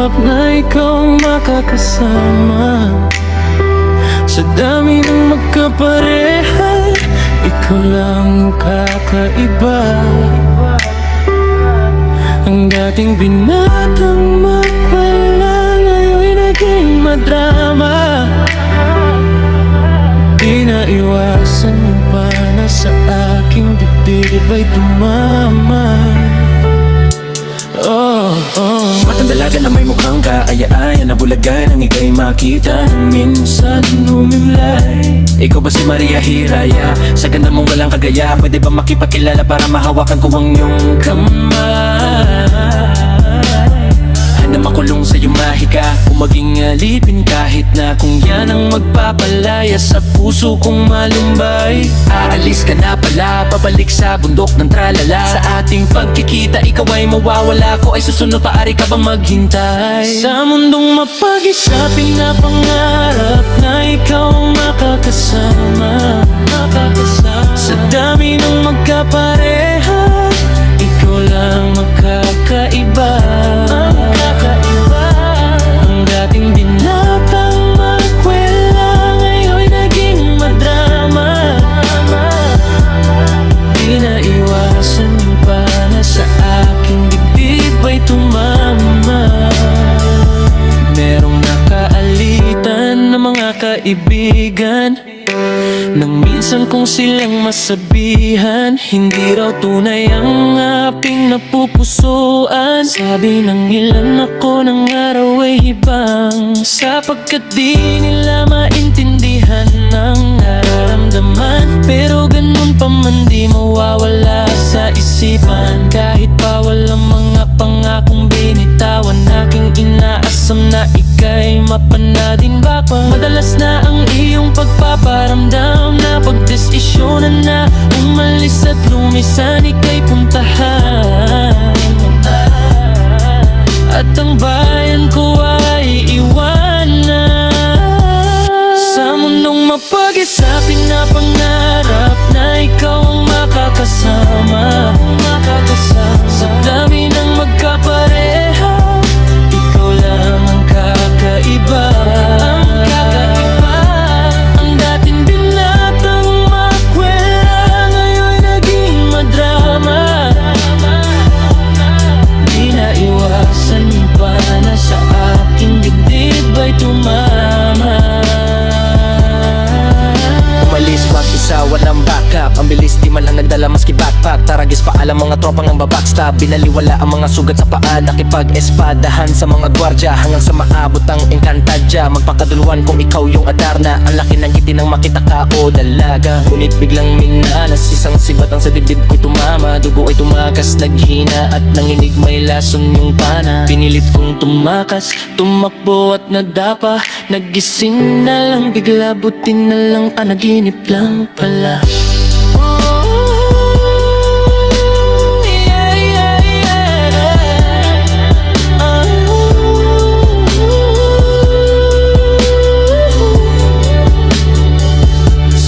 pangarap na ikaw ang makakasama. Sa dami ng magkapareha, ikaw lang ang kakaiba. Ang dating binatang magpala, ngayon'y naging madrama. Di na iwasan yung pana sa aking dibdib ay tumama. Matang dalaga na may mukhang kaaya-aya na bulagan ang ika'y makita nang minsan umimlay. Ikaw ba si Maria Hiraya? Sa ganda mong walang kagaya, pwede ba makipagkilala para mahawakan ko ang iyong kamay? Na makulong sa'yo mahika o maging alipin, kahit na kung yan ang magpapalaya sa puso kong malumbay. Aalis ka na pala, pabalik sa bundok ng tralala. Sa ating pagkikita, ikaw ay mawawala, ko ay susunod, paari ka bang maghintay? Sa mundong mapag-isa, pinapangarap na ikaw ang makakasama. Sa dami ng magkapareha, ikaw lang makakaiba. Ang dating binatang magkwela, ngayon'y naging madrama. Di na iwasan yung pana sa aking dibdib ay tumama. Merong nakaalitan na mga kaibigan, nang minsan kong silang masabihan, hindi raw tunay ang aking napupusuan. Sabi ng ilan ako ng araw ay hibang, sapagkat di nila maintindihan ang nararamdaman. Pero ganun pa man di mawawala sa isipan, kahit pa walang mga pangakong binitawan. Aking inaasam na ika'y mapanadin ba pa. Madalas na ang iyong pagpaparamdam na pagdesisyonan na umalis at lumisan, ika'y puntahan. At ang bayan ko ay iwanan. Sa mundong mapag-isa, pinapangarap na ikaw ang makakasama. Sa dami ng magkapareha, ikaw lang ang kakaiba. Ang dating binatang makwela, ngayon'y naging madrama. Di na iwasan yung pana sa aking dibdib ay tumama. Umalis mag-isa, walang backup. Ang bilis di man lang nagdala maski backpack. Taragis pa alam mga tropang ang babackstab. Binaliwala ang mga sugat sa paa, nakipag-espadahan sa mga gwardya, hanggang sa maabot ang Encantadja. Magpakaduluan kung ikaw yung Adarna. Ang laki ng ngiti nang makita ka o dalaga, ngunit biglang minalas, isang sibatang sa dibdib ko'y tumama. Dugo ay tumakas, naghina at nanginig, may lason yung pana. Pinilit kong tumakas, tumakbo at nagdapa. Nagising na lang bigla, buti na lang panaginip lang pala.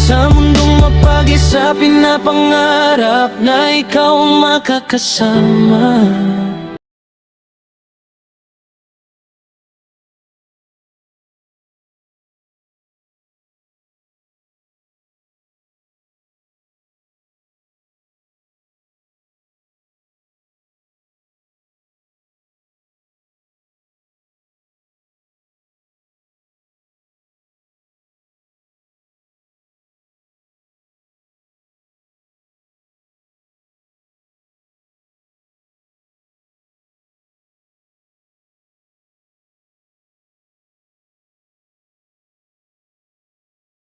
Sa mundong mapag-isa, pinapangarap na ikaw ang makakasama.